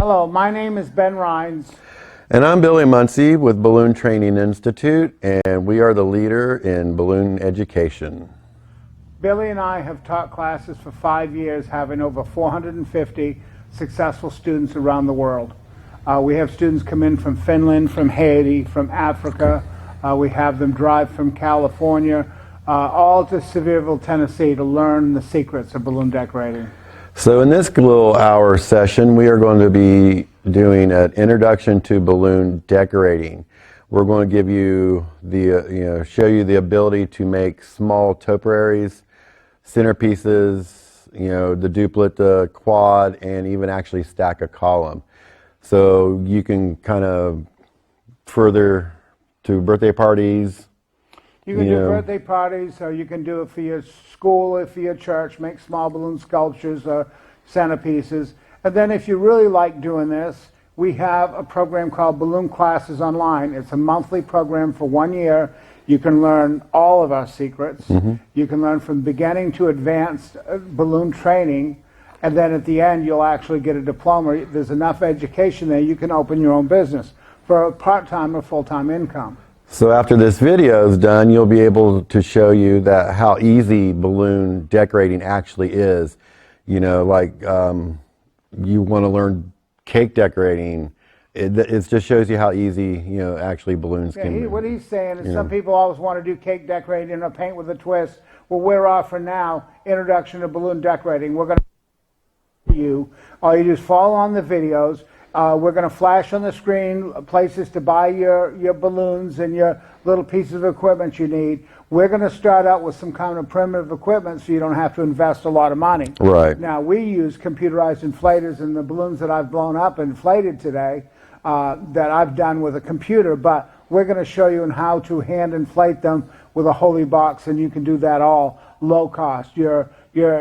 Hello, my name is Ben Rhines. And I'm Billy Muncie with Balloon Training Institute, and we are the leader in balloon education. Billy and I have taught classes for 5 years, having over 450 successful students around the world. We have students come in from Finland, from Haiti, from Africa. We have them drive from California, all to Sevierville, Tennessee to learn the secrets of balloon decorating. So in this little hour session, we are going to be doing an introduction to balloon decorating. We're going to give you the, show you the ability to make small topiaries, centerpieces, the duplet, the quad, and even actually stack a column. So you can kind of further to birthday parties. You can do birthday parties, or you can do it for your school or for your church, make small balloon sculptures or centerpieces. And then if you really like doing this, we have a program called Balloon Classes Online. It's a monthly program for 1 year. You can learn all of our secrets. Mm-hmm. You can learn from beginning to advanced balloon training. And then at the end, you'll actually get a diploma. There's enough education there, you can open your own business for a part-time or full-time income. So after this video is done, you'll be able to show you that how easy balloon decorating actually is. You want to learn cake decorating. It just shows you how easy, actually balloons can be. What he's saying is some people always want to do cake decorating or paint with a twist. Well, we're offering now Introduction to Balloon Decorating. We're going to you. All you do is follow on the videos. We're going to flash on the screen places to buy your balloons and your little pieces of equipment you need. We're going to start out with some kind of primitive equipment so you don't have to invest a lot of money. Right. Now, we use computerized inflators, and the balloons that I've blown up and inflated today that I've done with a computer, but we're going to show you how to hand inflate them with a Holy box, and you can do that all low cost. Your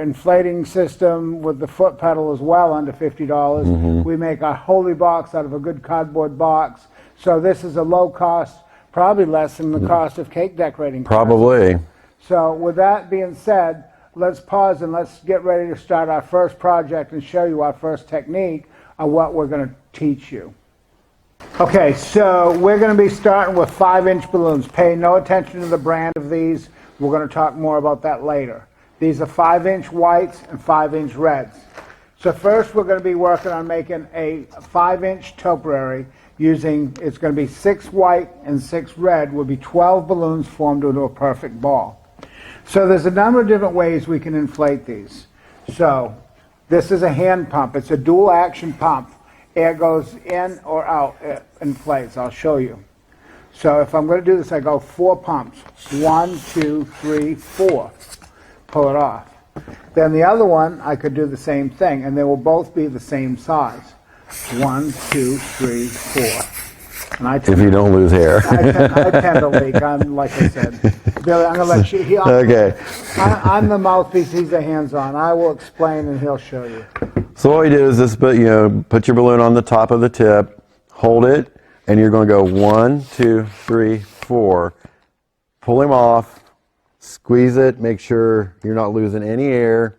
inflating system with the foot pedal as well, under $50. Mm-hmm. We make a Holy box out of a good cardboard box. So this is a low cost, probably less than the cost of cake decorating. Probably. Classes. So with that being said, let's pause and let's get ready to start our first project and show you our first technique of what we're going to teach you. Okay, so we're going to be starting with 5-inch balloons. Pay no attention to the brand of these. We're going to talk more about that later. These are 5-inch whites and 5-inch reds. So first we're going to be working on making a 5-inch topiary using, it's going to be 6 white and 6 red, will be 12 balloons formed into a perfect ball. So there's a number of different ways we can inflate these. So this is a hand pump. It's a dual action pump. Air goes in or out, it inflates. I'll show you. So if I'm going to do this, I go 4 pumps. 1, 2, 3, 4. Pull it off. Then the other one, I could do the same thing, and they will both be the same size. 1, 2, 3, 4. And if you don't lose hair. I tend to leak. Like I said, Billy, I'm going to let you. Okay. I'm the mouthpiece. He's the hands-on. I will explain, and he'll show you. So all you do is just put your balloon on the top of the tip, hold it, and you're going to go 1, 2, 3, 4. Pull him off. Squeeze it, make sure you're not losing any air,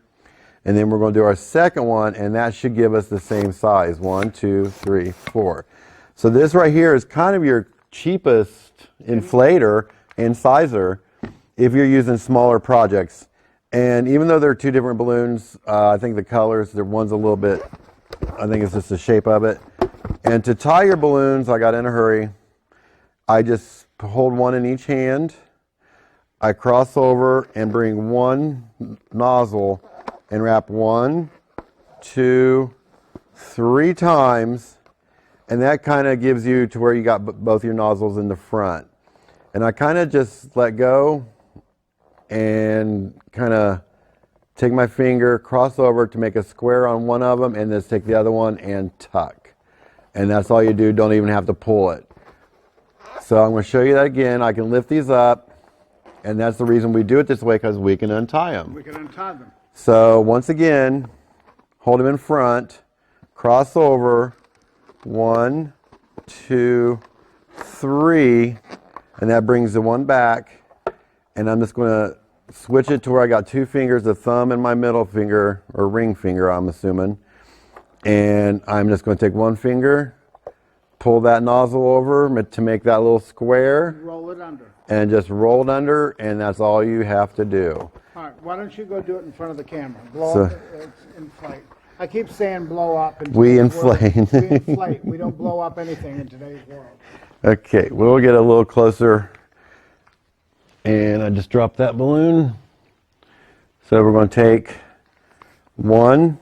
and then we're going to do our second one, and that should give us the same size. 1, 2, 3, 4. So this right here is kind of your cheapest inflator and sizer if you're using smaller projects. And even though they're 2 different balloons, I think the colors, one's a little bit, I think it's just the shape of it. And to tie your balloons, I got in a hurry. I just hold one in each hand. I cross over and bring one nozzle and wrap 1, 2, 3 times, and that kind of gives you to where you got both your nozzles in the front. And I kind of just let go and kind of take my finger, cross over to make a square on one of them, and then take the other one and tuck. And that's all you do. Don't even have to pull it. So I'm going to show you that again. I can lift these up. And that's the reason we do it this way, because we can untie them. We can untie them. So once again, hold them in front, cross over, 1, 2, 3, and that brings the one back. And I'm just going to switch it to where I got 2 fingers, the thumb and my middle finger, or ring finger, I'm assuming. And I'm just going to take one finger, pull that nozzle over to make that little square. Roll it under. And just roll it under, and that's all you have to do. All right, why don't you go do it in front of the camera? Blow up, it's inflate. I keep saying blow up. We inflate. We inflate. We don't blow up anything in today's world. Okay, we'll get a little closer. And I just dropped that balloon. So we're going to take one,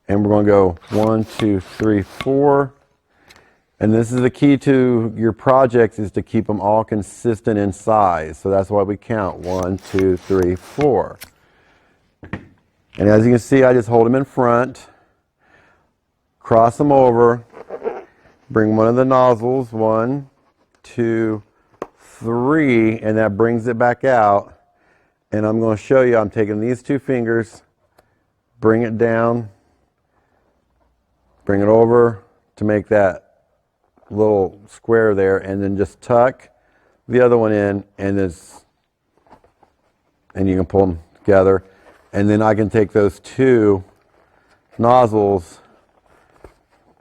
and we're going to go 1, 2, 3, 4. And this is the key to your projects, is to keep them all consistent in size. So that's why we count 1, 2, 3, 4. And as you can see, I just hold them in front, cross them over, bring one of the nozzles, 1, 2, 3, and that brings it back out. And I'm going to show you, I'm taking these two fingers, bring it down, bring it over to make that little square there, and then just tuck the other one in, and you can pull them together. And then I can take those two nozzles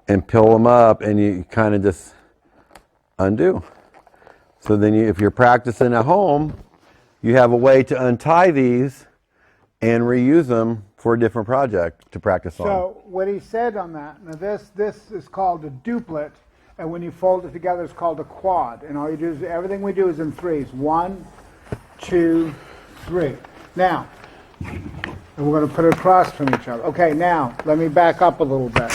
and peel them up, and you kind of just undo. So then if you're practicing at home, you have a way to untie these and reuse them for a different project to practice on. So what he said on that, now this is called a duplet, and when you fold it together it's called a quad. And all you do is, everything we do is in threes. 1, 2, 3. Now, and we're going to put it across from each other. Okay, now, let me back up a little bit.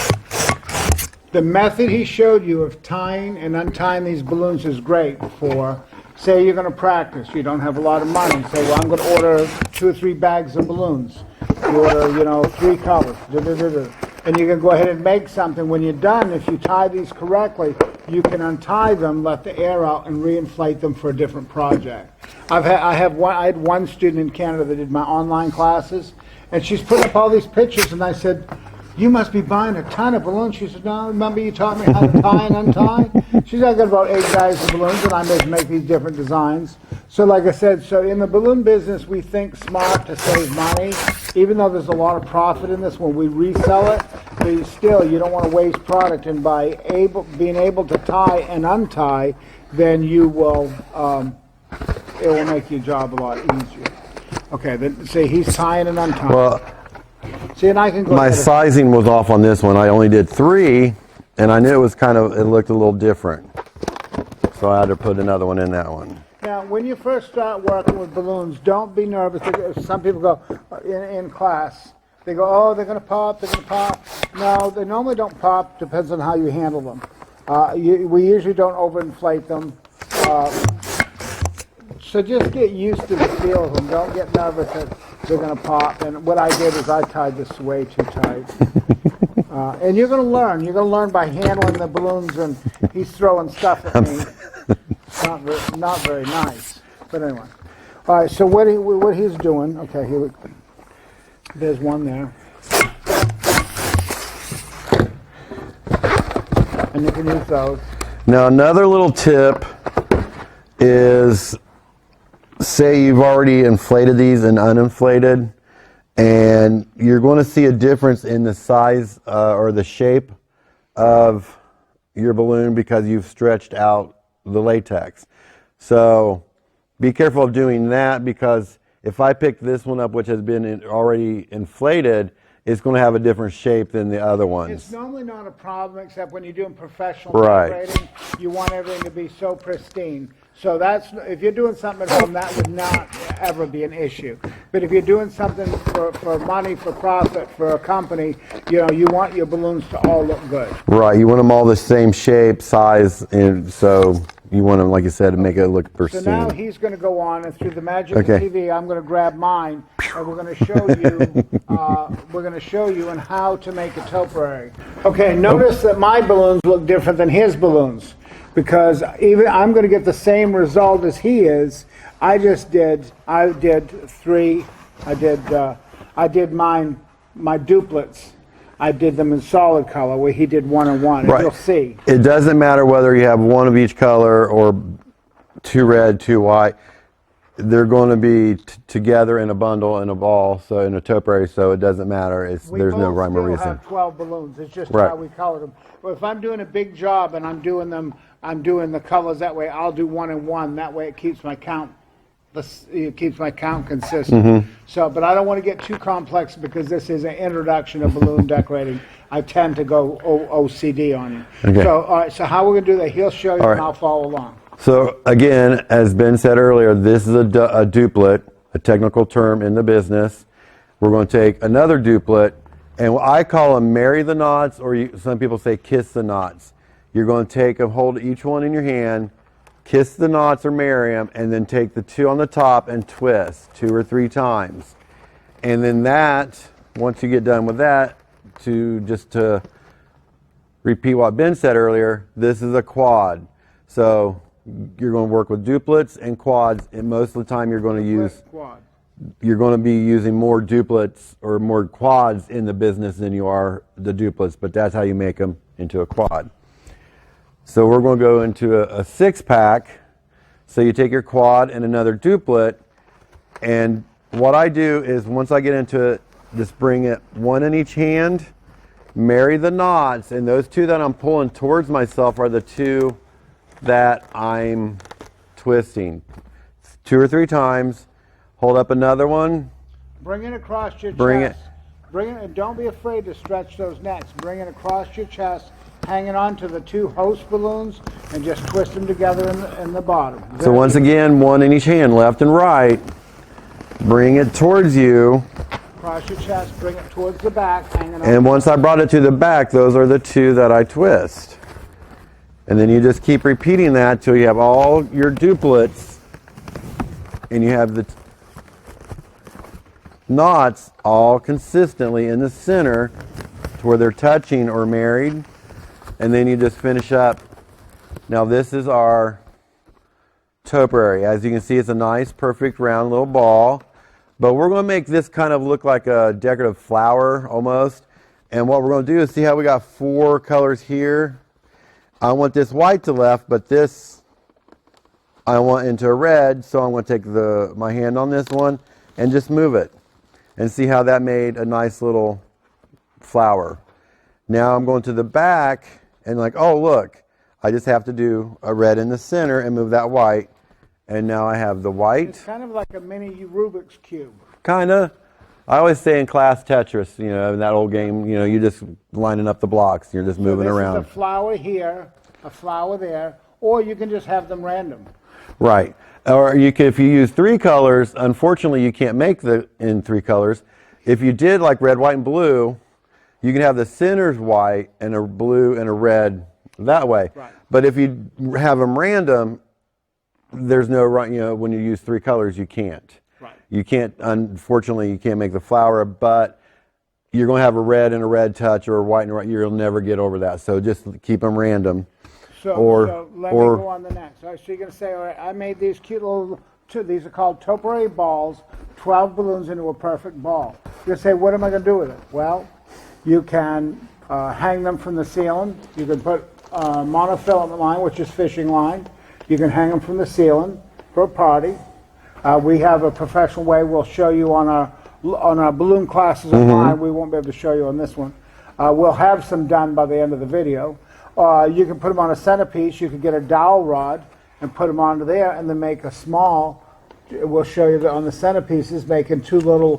The method he showed you of tying and untying these balloons is great for, say you're going to practice, you don't have a lot of money. Say, well, I'm going to order 2 or 3 bags of balloons. You order, 3 colors. And you can go ahead and make something. When you're done, if you tie these correctly, you can untie them, let the air out, and reinflate them for a different project. I had one student in Canada that did my online classes, and she's putting up all these pictures, and I said, you must be buying a ton of balloons. She said, no, remember you taught me how to tie and untie? She said, I got about 8 bags of balloons, and I make these different designs. So like I said, so in the balloon business, we think smart to save money. Even though there's a lot of profit in this when we resell it, but you don't want to waste product. And by being able to tie and untie, then you will, it will make your job a lot easier. Okay, then see, he's tying and untying. Well, see, and I can go. My sizing was off on this one. I only did 3, and I knew it looked a little different. So I had to put another one in that one. Now, when you first start working with balloons, don't be nervous. Some people go in class, they go, oh, they're going to pop, they're going to pop. No, they normally don't pop. Depends on how you handle them. We usually don't overinflate them. So just get used to the feel of them. Don't get nervous that they're going to pop. And what I did is I tied this way too tight. And you're going to learn. You're going to learn by handling the balloons, and he's throwing stuff at me. Not very nice. But anyway. All right, so what he's doing, okay, there's one there. And you can use those. Now another little tip is, say you've already inflated these and uninflated, and you're going to see a difference in the size or the shape of your balloon because you've stretched out the latex. So be careful of doing that, because if I pick this one up, which has been already inflated, it's going to have a different shape than the other ones. It's normally not a problem, except when you're doing professional Right. decorating, you want everything to be so pristine. So if you're doing something at home, that would not ever be an issue. But if you're doing something for money, for profit, for a company, you want your balloons to all look good. Right, you want them all the same shape, size, and so you want them, like you said, to make it look pristine. So now he's going to go on, and through the magic of TV, I'm going to grab mine, and we're going to show you. We're going to show you on how to make a topiary. Okay, notice that my balloons look different than his balloons, because even I'm going to get the same result as he is. I did 3. I did mine, my duplets. I did them in solid color, where he did 1 and 1. Right. You'll see. It doesn't matter whether you have 1 of each color or 2 red, 2 white. they're going to be together in a bundle in a ball, so in a topiary, so it doesn't matter. There's no rhyme or reason. We have 12 balloons. It's just Right. how we color them. But if I'm doing a big job and I'm doing the colors that way, I'll do 1 and 1. That way it keeps my count. It keeps my count consistent. Mm-hmm. So, but I don't want to get too complex because this is an introduction of balloon decorating. I tend to go OCD on you. Okay. So, all right. So how we're gonna do that? He'll show you, All and right. I'll follow along. So again, as Ben said earlier, this is a duplet, a technical term in the business. We're going to take another duplet, and I call them marry the knots, or some people say kiss the knots. You're going to take them, hold each one in your hand, kiss the knots or marry them, and then take the two on the top and twist 2 or 3 times. And then once you get done with that, to repeat what Ben said earlier, this is a quad. So you're going to work with duplets and quads, and most of the time you're going to be using more duplets or more quads in the business than you are the duplets, but that's how you make them into a quad. So we're going to go into a 6-pack. So you take your quad and another duplet, and what I do is once I get into it, just bring it 1 in each hand, marry the knots, and those 2 that I'm pulling towards myself are the 2 that I'm twisting 2 or 3 times. Hold up another one. Bring it across your chest. Bring it. And don't be afraid to stretch those necks. Bring it across your chest, hanging on to the 2 host balloons, and just twist them together in the bottom. So once again, 1 in each hand, left and right. Bring it towards you. Across your chest, bring it towards the back, hanging on. And once I brought it to the back, those are the 2 that I twist. And then you just keep repeating that till you have all your duplets and you have the knots all consistently in the center to where they're touching or married. And then you just finish up. Now this is our topiary. As you can see, it's a nice, perfect, round little ball. But we're going to make this kind of look like a decorative flower almost. And what we're going to do is see how we got 4 colors here. I want this white to left, but this I want into a red, so I'm going to take my hand on this one and just move it and see how that made a nice little flower. Now I'm going to the back and like, oh look, I just have to do a red in the center and move that white, and now I have the white. It's kind of like a mini Rubik's Cube. Kind of. I always say in class Tetris, in that old game, you just lining up the blocks, you're just moving around. This is a flower here, a flower there, or you can just have them random. Right. Or if you use 3 colors, unfortunately you can't make in 3 colors. If you did like red, white, and blue, you can have the centers white and a blue and a red that way. Right. But if you have them random, there's no when you use 3 colors, you can't. Right. You can't, unfortunately, you can't make the flower, but you're going to have a red and a red touch or a white and a white. You'll never get over that. So just keep them random. So let me go on the next. All right, so you're going to say, all right, I made these cute little, these are called topiary balls, 12 balloons into a perfect ball. You're going to say, what am I going to do with it? Well, you can hang them from the ceiling. You can put monofilament line, which is fishing line. You can hang them from the ceiling for a party. We have a professional way we'll show you on our balloon classes online. We won't be able to show you on this one. We'll have some done by the end of the video. You can put them on a centerpiece. You could get a dowel rod and put them onto there and then make a small, we'll show you that on the centerpieces, making 2 little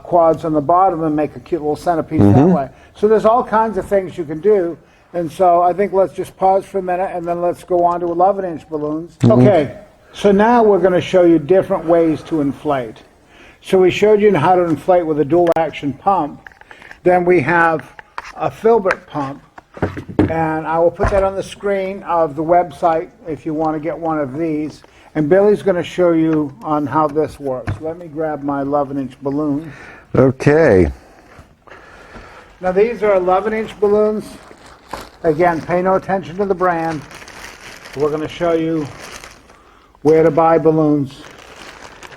quads on the bottom and make a cute little centerpiece that way. So there's all kinds of things you can do. And so I think let's just pause for a minute and then let's go on to 11-inch balloons. Okay, so now we're going to show you different ways to inflate. So we showed you how to inflate with a dual action pump. Then we have a Filbert pump. And I will put that on the screen of the website if you want to get one of these. And Billy's going to show you on how this works. Let me grab my 11-inch balloon. Okay. Now these are 11-inch balloons. Again, pay no attention to the brand. We're going to show you where to buy balloons.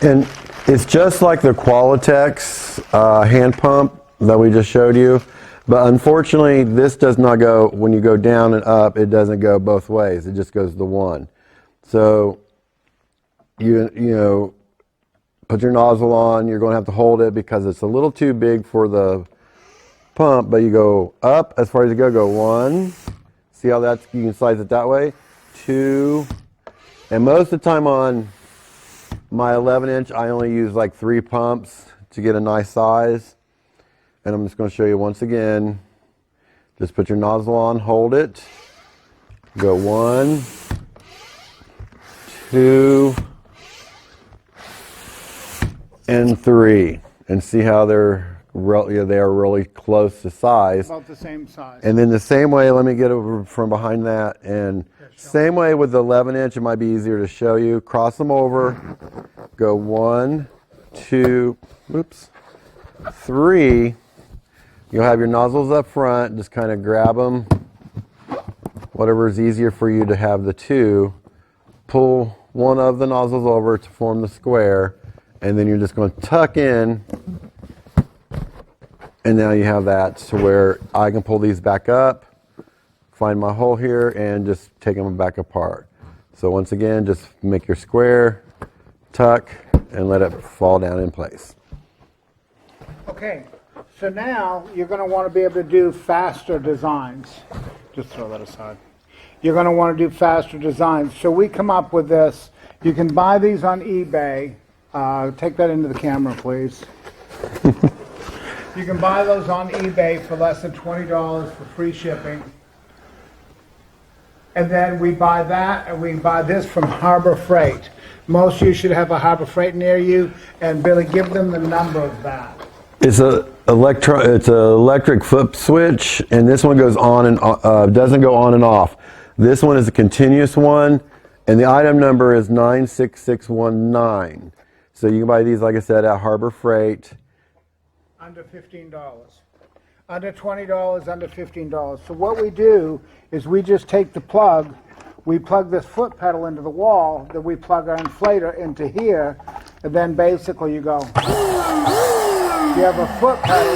And it's just like the Qualitex hand pump that we just showed you. But unfortunately, this does not go, when you go down and up, it doesn't go both ways. It just goes the one. So, put your nozzle on. You're going to have to hold it because it's a little too big for the pump, but you go up as far as you go 1. See how that's, you can size it that way. 2, and most of the time on my 11-inch, I only use like 3 pumps to get a nice size. And I'm just going to show you once again. Just put your nozzle on, hold it. Go 1, 2, and 3, and see how they are really close to size. About the same size. And then the same way, let me get over from behind that. And same way with the 11-inch, it might be easier to show you. Cross them over. Go 1, 2, 3. You'll have your nozzles up front. Just kind of grab them. Whatever is easier for you to have the 2. Pull one of the nozzles over to form the square. And then you're just going to tuck in. And now you have that to where I can pull these back up, find my hole here, and just take them back apart. So once again, just make your square, tuck, and let it fall down in place. Okay, so now you're going to want to be able to do faster designs. Just throw that aside. You're going to want to do faster designs. So we come up with this. You can buy these on eBay. Take that into the camera, please. You can buy those on eBay for less than $20 for free shipping. And then we buy that, and we buy this from Harbor Freight. Most of you should have a Harbor Freight near you, and Billy, give them the number of that. It's an electric foot switch, and this one goes on and doesn't go on and off. This one is a continuous one, and the item number is 96619. So you can buy these, like I said, at Harbor Freight. Under $15. Under $20, under $15. So what we do is we just take the plug, we plug this foot pedal into the wall, then we plug our inflator into here, and then basically you go. You have a foot pedal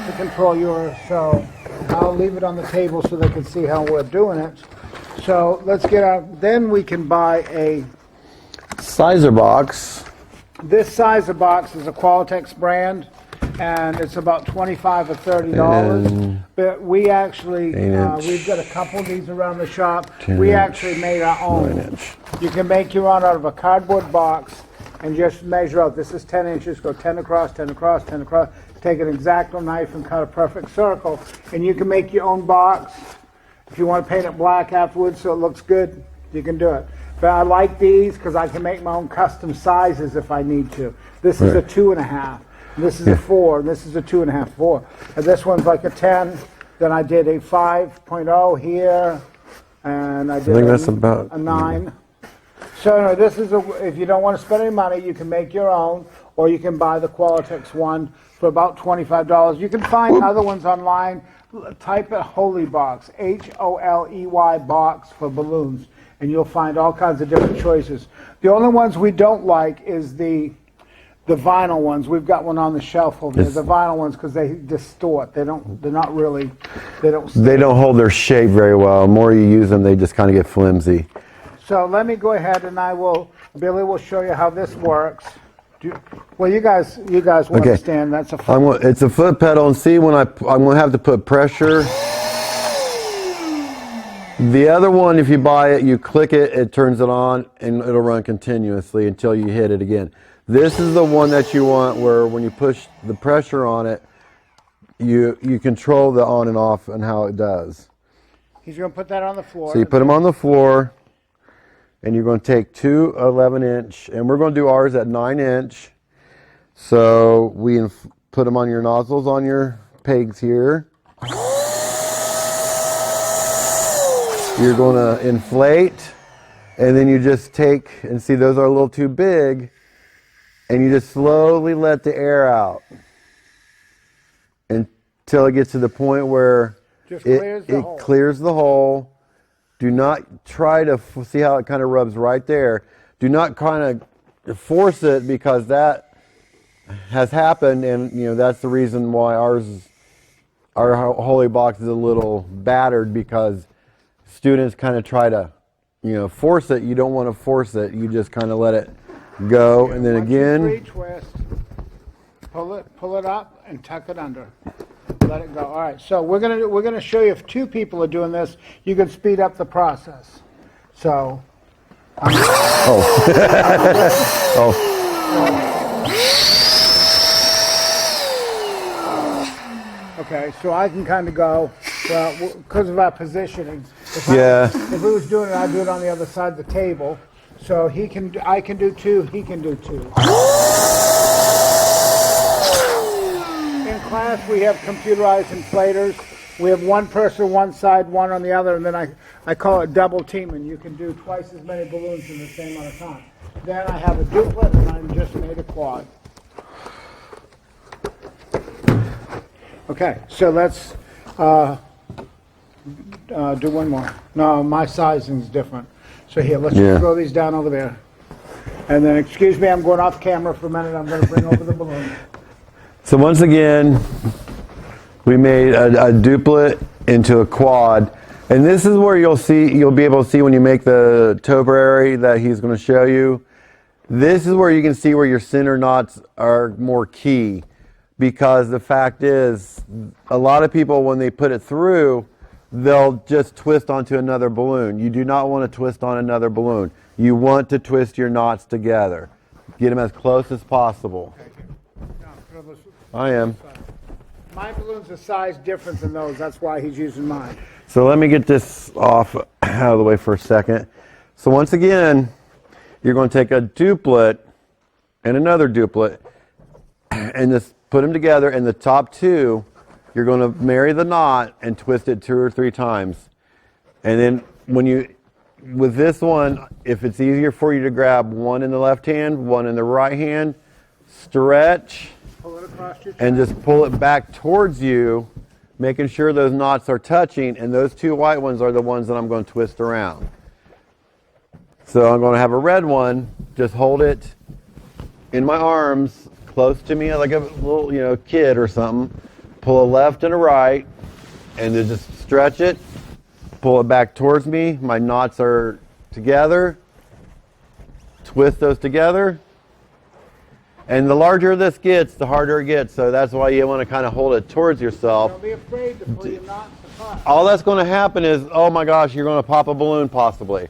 to control your, so I'll leave it on the table so they can see how we're doing it. So let's get our, then we can buy a Sizer box. This sizer box is a Qualitex brand, and it's about $25 or $30. But we actually, we've got a couple of these around the shop. We actually made our own. You can make your own out of a cardboard box and just measure out. This is 10 inches, go 10 across, 10 across, 10 across. Take an X-Acto knife and cut a perfect circle, and you can make your own box. If you want to paint it black afterwards so it looks good, you can do it. But I like these because I can make my own custom sizes if I need to. This is a 2.5. This is a 4. And this is a 2.5, 4. And this one's like a 10. Then I did a 5.0 here, and I did a 9. So anyway, this is if you don't want to spend any money, you can make your own, or you can buy the Qualitex one for about $25. You can find other ones online. Type it Holy Box, Holey box for balloons, and you'll find all kinds of different choices. The only ones we don't like is the vinyl ones. We've got one on the shelf over there. The vinyl ones, because they distort. They don't hold their shape very well. The more you use them, they just kind of get flimsy. So let me go ahead and Billy will show you how this works. Well, you guys will understand. That's a foot. It's a foot pedal, and see when I'm going to have to put pressure. The other one, if you buy it, you click it, it turns it on, and it'll run continuously until you hit it again. This is the one that you want, where when you push the pressure on it, you control the on and off and how it does. He's going to put that on the floor. So you put them on the floor, and you're going to take two 11-inch, and we're going to do ours at 9-inch. So we put them on your nozzles on your pegs here. You're going to inflate, and then you just take, and see those are a little too big, and you just slowly let the air out until it gets to the point where it clears the hole. Do not try to see how it kind of rubs right there. Do not kind of force it, because that has happened, and that's the reason why our Holy Box is a little battered, because students kind of try to force it. You don't want to force it. You just kind of let it go, and then 1, 2, again. 3, twist. Pull it up and tuck it under. Let it go. All right. So we're gonna show you if 2 people are doing this, you can speed up the process. So. Okay, so I can kind of go, well, because of our positioning. If we was doing it, I'd do it on the other side of the table. So I can do 2, he can do 2. In class, we have computerized inflators. We have one person one side, one on the other, and then I call it double teaming. You can do twice as many balloons in the same amount of time. Then I have a duplet, and I just made a quad. Okay, so let's do one more. No, my sizing's different. So here, let's just throw these down over there. And then, excuse me, I'm going off camera for a minute. I'm going to bring over the balloon. So once again, we made a duplet into a quad. And this is where you'll be able to see when you make the topiary that he's going to show you. This is where you can see where your center knots are more key. Because the fact is, a lot of people, when they put it through, they'll just twist onto another balloon. You do not want to twist on another balloon. You want to twist your knots together. Get them as close as possible. I am. My balloon's a size different than those. That's why he's using mine. So let me get this off out of the way for a second. So once again, you're going to take a duplet and another duplet and just put them together, and the top 2, you're going to marry the knot and twist it 2 or 3 times. And then with this one, if it's easier for you to grab one in the left hand, one in the right hand, stretch Pull it across your chest. and just pull it back towards you, making sure those knots are touching, and those 2 white ones are the ones that I'm going to twist around. So I'm going to have a red one, just hold it in my arms, close to me like a little, kid or something. Pull a left and a right, and then just stretch it. Pull it back towards me. My knots are together. Twist those together. And the larger this gets, the harder it gets. So that's why you want to kind of hold it towards yourself. Don't be afraid to pull your knots apart. All that's going to happen is, oh my gosh, you're going to pop a balloon possibly.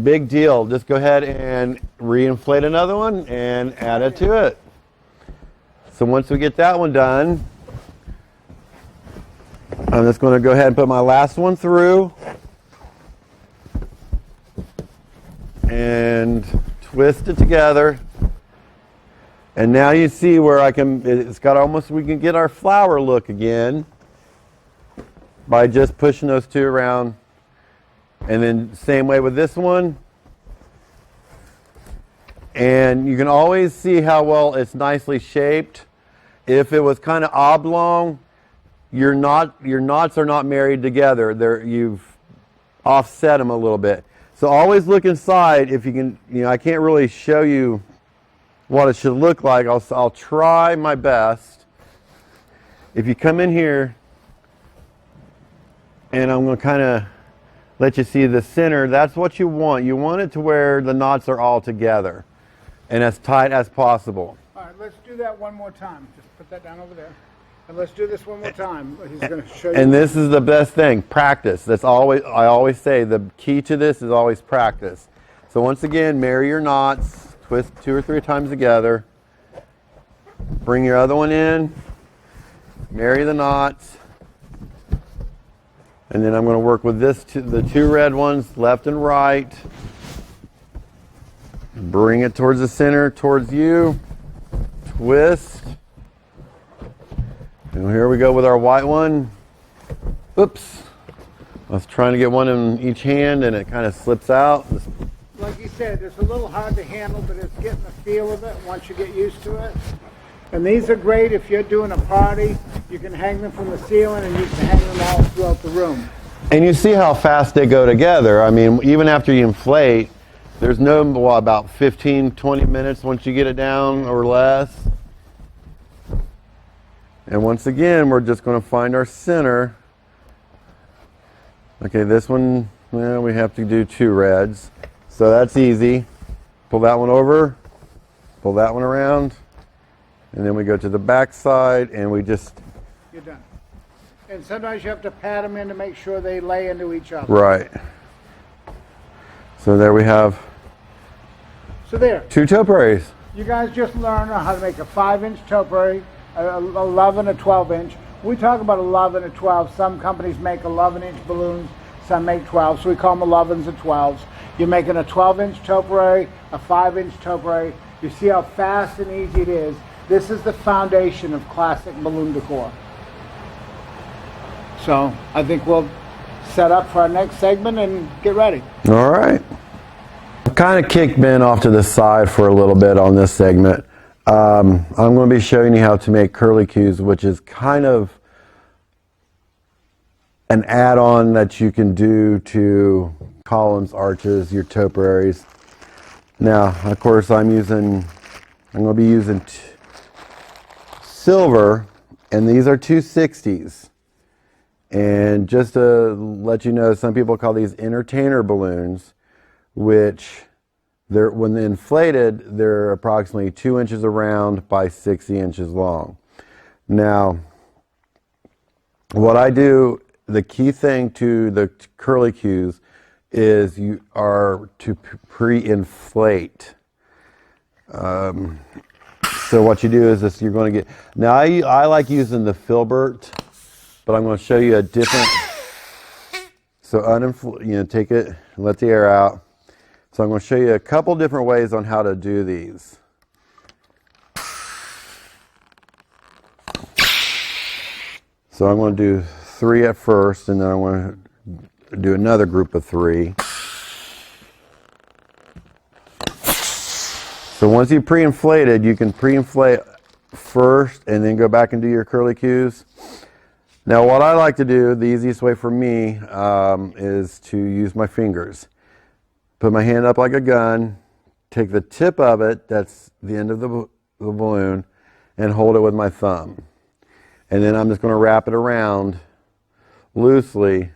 Big deal. Just go ahead and re-inflate another one and add it to it. So once we get that one done, I'm just going to go ahead and put my last one through and twist it together. And now you see where we can get our flower look again by just pushing those 2 around. And then same way with this one. And you can always see how well it's nicely shaped. If it was kind of oblong, your knots are not married together. You've offset them a little bit. So always look inside. If you can, I can't really show you what it should look like. I'll try my best. If you come in here, and I'm going to kind of let you see the center, that's what you want. You want it to where the knots are all together and as tight as possible. All right, let's do that one more time. Just put that down over there. And let's do this one more time. He's going to show you. And this is the best thing, practice. I always say the key to this is always practice. So once again, marry your knots, twist 2 or 3 times together. Bring your other one in, marry the knots. And then I'm going to work with the 2 red ones, left and right. Bring it towards the center, towards you. Twist. And here we go with our white one. Oops. I was trying to get one in each hand and it kind of slips out. Like you said, it's a little hard to handle, but it's getting the feel of it once you get used to it. And these are great if you're doing a party. You can hang them from the ceiling and you can hang them all throughout the room. And you see how fast they go together. I mean, even after you inflate, there's about 15, 20 minutes once you get it down or less. And once again, we're just going to find our center. Okay, this one, well, we have to do 2 reds. So that's easy. Pull that one over. pull that one around, and then we go to the back side, and we just... You're done. And sometimes you have to pat them in to make sure they lay into each other. Right. So there we have So there. 2 topiaries. You guys just learned how to make a 5-inch topiary, a 11, a 12-inch. We talk about 11 and 12. Some companies make 11-inch balloons, some make 12, so we call them 11s and 12s. You're making a 12-inch topiary, a 5-inch topiary. You see how fast and easy it is. This is the foundation of classic balloon decor. So I think we'll set up for our next segment and get ready. All right. Kind of kicked Ben off to the side for a little bit on this segment. I'm going to be showing you how to make curlicues, which is kind of an add-on that you can do to columns, arches, your topiaries. Now, of course, I'm going to be using silver, and these are 260s. And just to let you know, some people call these entertainer balloons, which when they're inflated, they're approximately 2 inches around by 60 inches long. Now, what I do, the key thing to the curlicues is you are to pre-inflate. So what you do is this, you're going to get, now I like using the Filbert, but I'm going to show you a different, so take it, let the air out. So I'm going to show you a couple different ways on how to do these. So I'm going to do 3 at first, and then I'm going to do another group of 3. So once you've pre-inflated, you can pre-inflate first and then go back and do your curlicues. Now what I like to do, the easiest way for me, is to use my fingers. Put my hand up like a gun, take the tip of it, that's the end of the balloon, and hold it with my thumb. And then I'm just going to wrap it around loosely,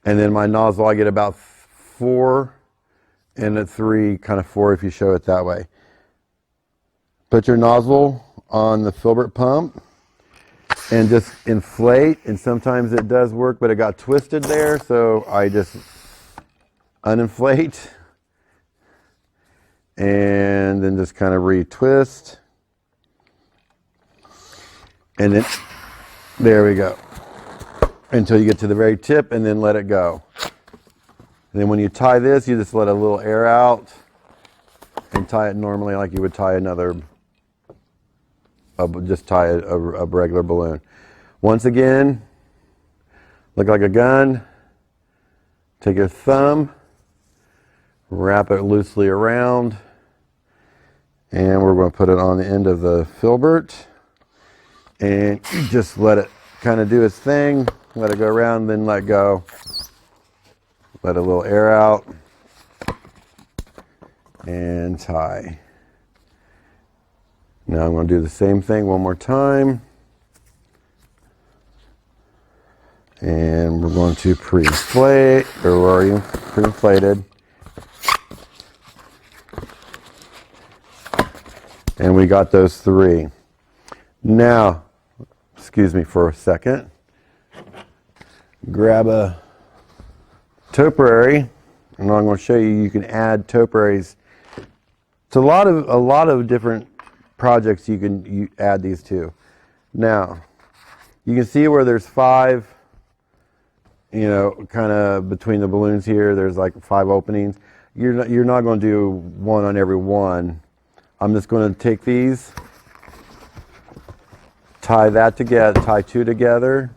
and then my nozzle, I get about 4 and at 3, kind of 4 if you show it that way. Put your nozzle on the Filbert pump and just inflate, and sometimes it does work, but it got twisted there, so I just uninflate and then just kind of retwist, and then there we go until you get to the very tip, and then let it go. And then when you tie this, you just let a little air out and tie it normally like you would tie just tie a regular balloon. Once again, look like a gun. Take your thumb, wrap it loosely around, and we're going to put it on the end of the Filbert, and just let it kind of do its thing, let it go around, then let go, let a little air out, and tie. Now I'm going to do the same thing one more time, and we're going to pre-inflate, or we're already pre-inflated. And we got those 3. Now, excuse me for a second. Grab a topiary, and I'm going to show you can add topiaries. It's a lot of different projects you can add these to. Now, you can see where there's 5, kind of between the balloons here. There's like 5 openings. You're not going to do one on every one. I'm just going to take these, tie that together, tie 2 together,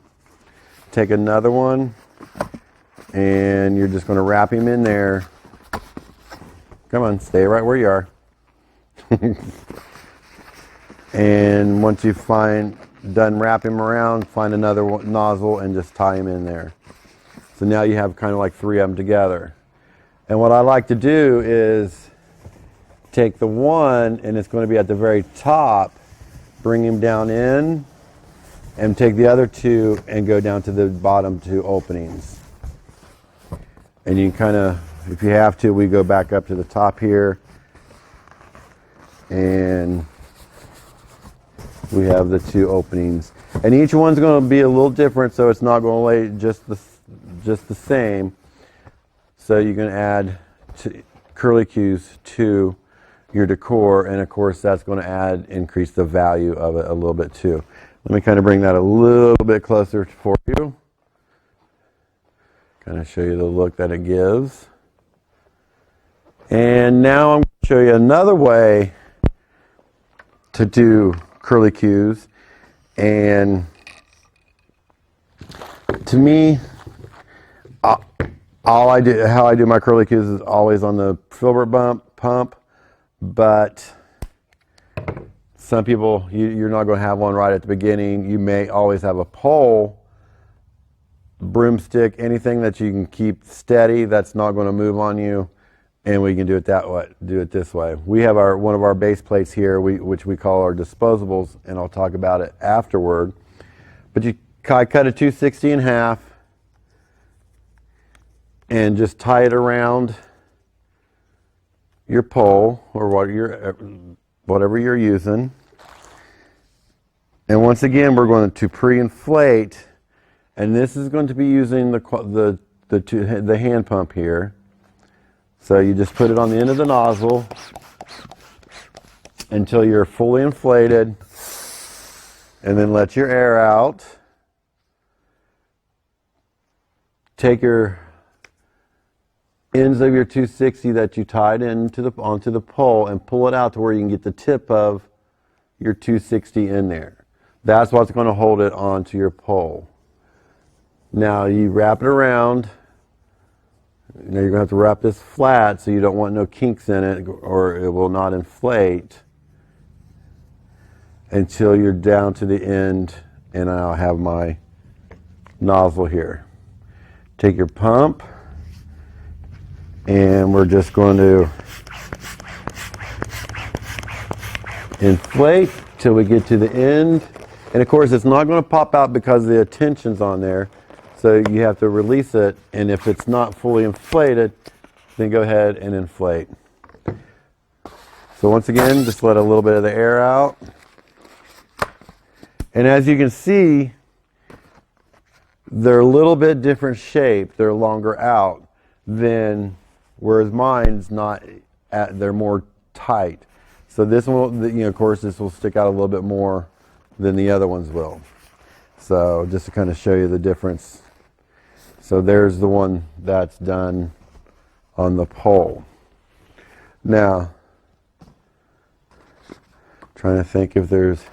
take another one, and you're just going to wrap him in there. Come on, stay right where you are. And once you done wrap him around, find another nozzle and just tie him in there. So now you have kind of like 3 of them together. And what I like to do is take the one, and it's going to be at the very top, bring him down in, and take the other 2 and go down to the bottom 2 openings. And you can kind of, if you have to, we go back up to the top here And we have the two openings. And each one's going to be a little different, so it's not going to lay just the same. So you can add curlicues to your decor, and of course that's going to increase the value of it a little bit too. Let me kind of bring that a little bit closer for you. Kind of show you the look that it gives. And now I'm going to show you another way to do curlicues. And to me, how I do my curlicues is always on the Filbert Pump, but some people, you're not going to have one right at the beginning. You may always have a pole, broomstick, anything that you can keep steady that's not going to move on you, and we can do it that way. Do it this way. We have one of our base plates here, which we call our Disposables, and I'll talk about it afterward. But I cut a 260 in half and just tie it around your pole or whatever you're using. And once again, we're going to pre-inflate, and this is going to be using the hand pump here. So you just put it on the end of the nozzle until you're fully inflated, and then let your air out. Take your ends of your 260 that you tied onto the pole and pull it out to where you can get the tip of your 260 in there. That's what's going to hold it onto your pole. Now you wrap it around. Now you're going to have to wrap this flat so you don't want no kinks in it, or it will not inflate until you're down to the end, and I'll have my nozzle here. Take your pump, and we're just going to inflate till we get to the end. And of course, it's not going to pop out because the tension's on there. So you have to release it, and if it's not fully inflated, then go ahead and inflate. So once again, just let a little bit of the air out. And as you can see, they're a little bit different shape. They're longer out than, whereas mine's not, they're more tight. So this one will, of course, this will stick out a little bit more than the other ones will. So just to kind of show you the difference. So there's the one that's done on the pole. Now, trying to think if there's,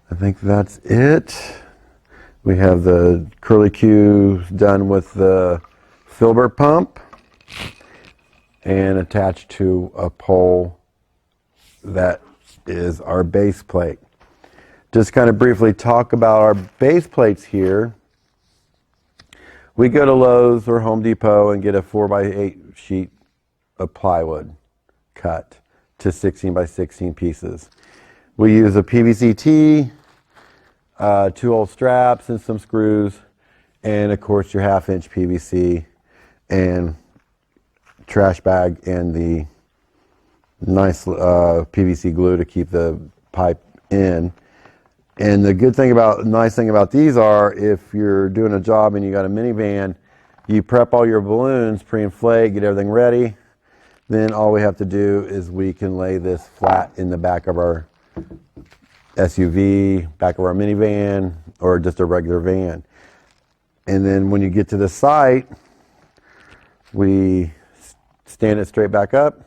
I think that's it. We have the curlicue done with the Filbert Pump and attached to a pole that is our base plate. Just kind of briefly talk about our base plates here. We go to Lowe's or Home Depot and get a 4x8 sheet of plywood cut to 16 by 16 pieces. We use a PVC tee, 2 old straps and some screws, and of course your 1/2-inch PVC and trash bag and the nice PVC glue to keep the pipe in. And the nice thing about these are, if you're doing a job and you got a minivan, you prep all your balloons, pre-inflate, get everything ready. Then all we have to do is we can lay this flat in the back of our SUV, back of our minivan, or just a regular van. And then when you get to the site, we stand it straight back up,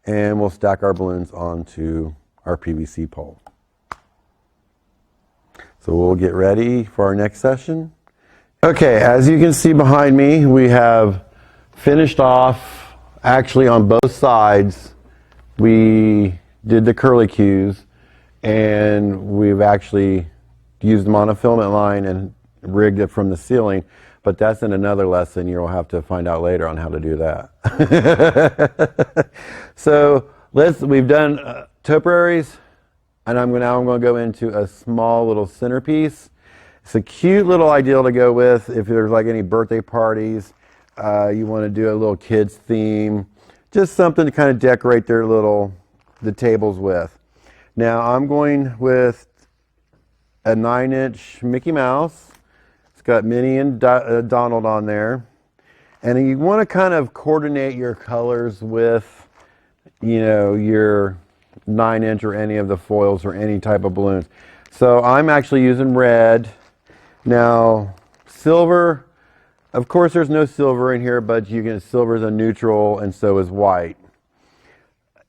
and we'll stack our balloons onto our PVC pole. So we'll get ready for our next session. Okay, as you can see behind me, we have finished off, actually on both sides, we did the curlicues, and we've actually used the monofilament line and rigged it from the ceiling, but that's in another lesson. You'll have to find out later on how to do that. So we've done topiaries, and now I'm going to go into a small little centerpiece. It's a cute little ideal to go with if there's like any birthday parties, you want to do a little kids theme, just something to kind of decorate the tables with. Now I'm going with a 9-inch Mickey Mouse. It's got Minnie and Donald on there. And you want to kind of coordinate your colors with, your 9-inch or any of the foils or any type of balloons. So I'm actually using red. Now, silver, of course there's no silver in here, but silver is a neutral and so is white.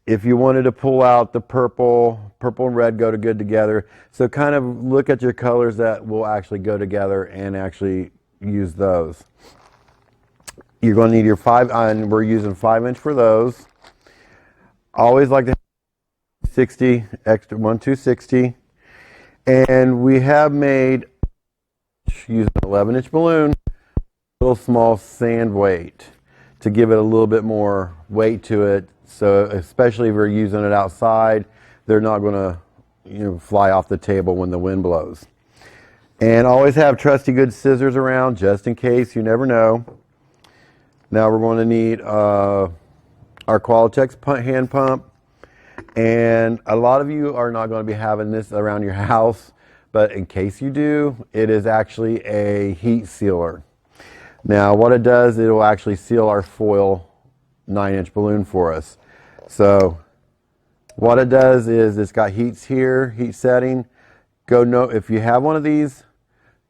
If you wanted to pull out the purple and red go good together. So kind of look at your colors that will actually go together and actually use those. You're going to need your 5, and we're using 5-inch for those. Always like to have 60, extra 1/260. And we have made, using an 11-inch balloon, a little small sand weight to give it a little bit more weight to it. So especially if you're using it outside, they're not going to fly off the table when the wind blows. And always have trusty good scissors around just in case, you never know. Now we're going to need our Qualitex hand pump. And a lot of you are not going to be having this around your house, but in case you do, it is actually a heat sealer. Now what it does, it will actually seal our foil 9-inch balloon for us. So what it does is it's got heats here, heat setting. If you have one of these,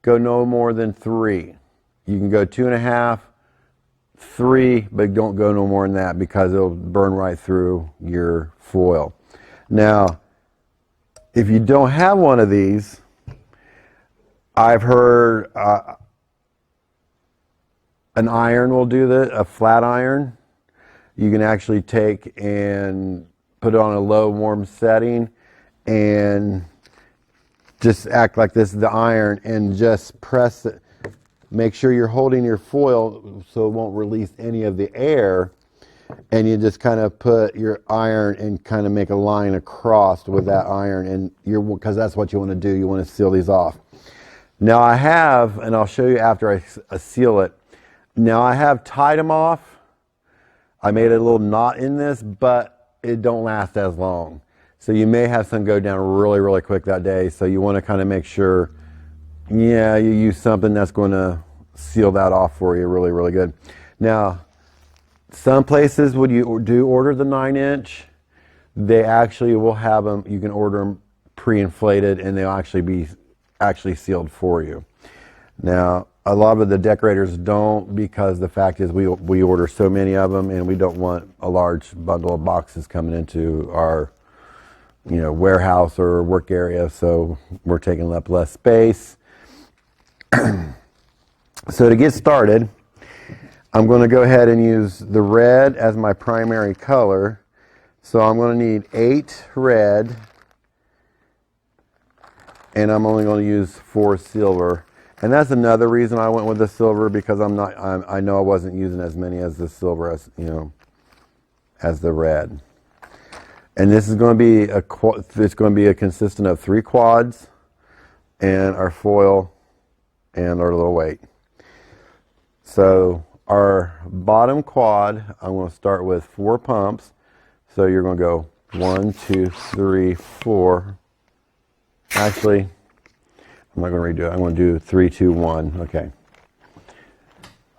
go no more than 3. You can go 2.5, 3, but don't go no more than that because it'll burn right through your foil. Now, if you don't have one of these, I've heard an iron will do that, a flat iron. You can actually take and put it on a low warm setting and just act like this is the iron and just press it. Make sure you're holding your foil so it won't release any of the air, and you just kind of put your iron and kind of make a line across with that iron, and because that's what you want to do. You want to seal these off. Now I have, and I'll show you after I seal it. Now I have tied them off. I made a little knot in this, but it don't last as long. So you may have some go down really, really quick that day. So you want to kind of make sure, you use something that's going to seal that off for you really, really good. Now, some places when you do order the 9-inch, they actually will have them, you can order them pre-inflated and they'll actually be sealed for you. Now, a lot of the decorators don't, because the fact is we order so many of them and we don't want a large bundle of boxes coming into our warehouse or work area, so we're taking up less space. So to get started, I'm going to go ahead and use the red as my primary color. So I'm going to need 8 red, and I'm only going to use 4 silver. And that's another reason I went with the silver, because I know I wasn't using as many as the silver as the red. And this is going to be consistent of 3 quads and our foil and our little weight. So our bottom quad, I'm going to start with 4 pumps. So you're going to go 1, 2, 3, 4. Actually, I'm not going to redo it. I'm going to do 3, 2, 1. Okay.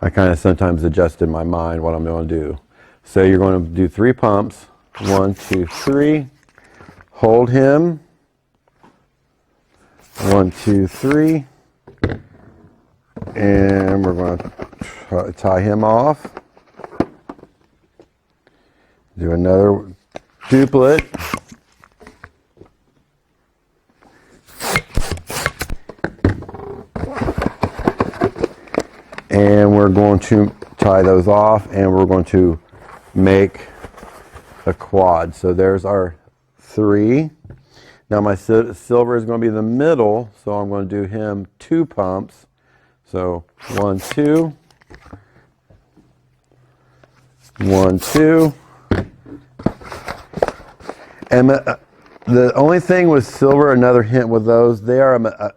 I kind of sometimes adjust in my mind what I'm going to do. So you're going to do 3 pumps. 1, 2, 3. Hold him. 1, 2, 3. And we're going to tie him off. Do another duplet. And we're going to tie those off, and we're going to make a quad. So there's our 3. Now my silver is going to be the middle, so I'm going to do him 2 pumps. So 1, 2. 1, 2. And the only thing with silver, another hint with those, they're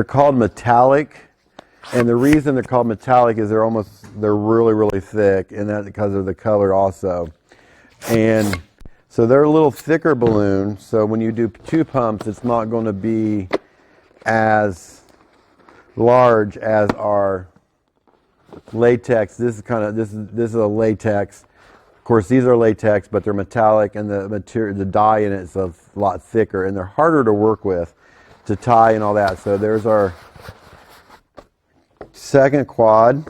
called metallic. And the reason they're called metallic is they're almost they're really, really thick, and that's because of the color also. And so they're a little thicker balloon, so when you do 2 pumps, it's not going to be as large as our latex. This is a latex. Of course, these are latex, but they're metallic, and the material, the dye in it is a lot thicker, and they're harder to work with, to tie and all that. So there's our second quad.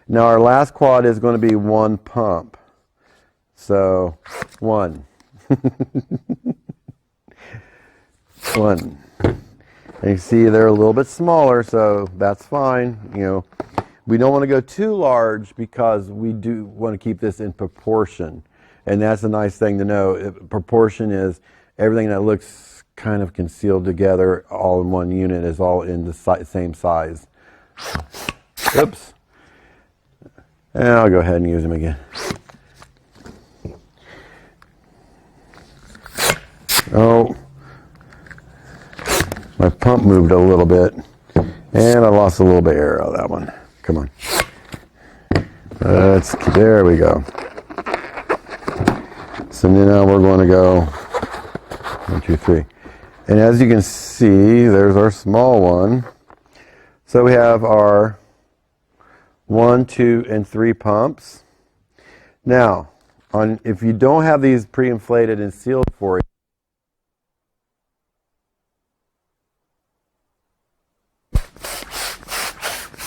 Now our last quad is going to be 1 pump. So 1. 1. And you see they're a little bit smaller, so that's fine. You know, we don't want to go too large because we do want to keep this in proportion. And that's a nice thing to know. Proportion is everything that looks kind of concealed together all in one unit is all in the same size. Oops. And I'll go ahead and use them again. Oh, my pump moved a little bit, and I lost a little bit of air out of that one. Come on. There we go. So now we're going to go 1, 2, 3. And as you can see, there's our small one. So we have our 1, 2, and 3 pumps. Now, if you don't have these pre-inflated and sealed for you,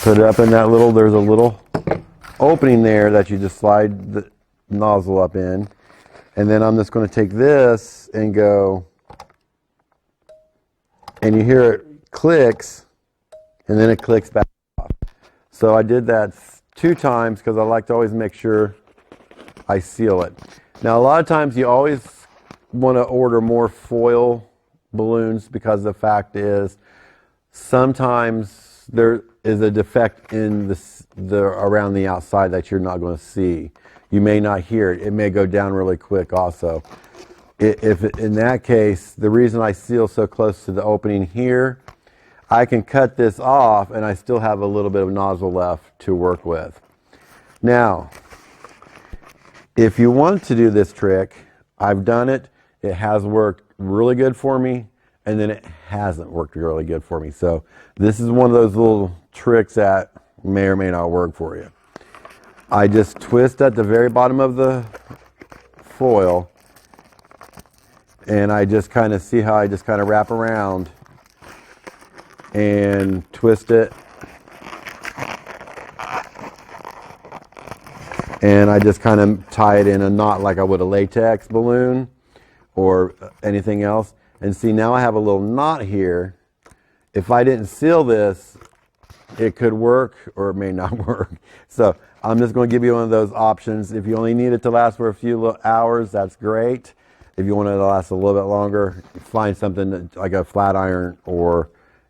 put it up in that little, there's a little opening there that you just slide the nozzle up in. And then I'm just going to take this and go, and you hear it clicks, and then it clicks back off. So I did that 2 times because I like to always make sure I seal it. Now a lot of times you always want to order more foil balloons because the fact is sometimes there is a defect in the around the outside that you're not going to see. You may not hear it. It may go down really quick also. In that case, the reason I seal so close to the opening here, I can cut this off and I still have a little bit of nozzle left to work with. Now, if you want to do this trick, I've done it. It has worked really good for me, and then it hasn't worked really good for me. So this is one of those little tricks that may or may not work for you. I just twist at the very bottom of the foil, and I just kind of see how I just kind of wrap around and twist it, and I just kind of tie it in a knot like I would a latex balloon or anything else. And see, now I have a little knot here. If I didn't seal this, it could work or it may not work. So I'm just going to give you one of those options. If you only need it to last for a few hours, that's great. If you want it to last a little bit longer, find something like a flat iron or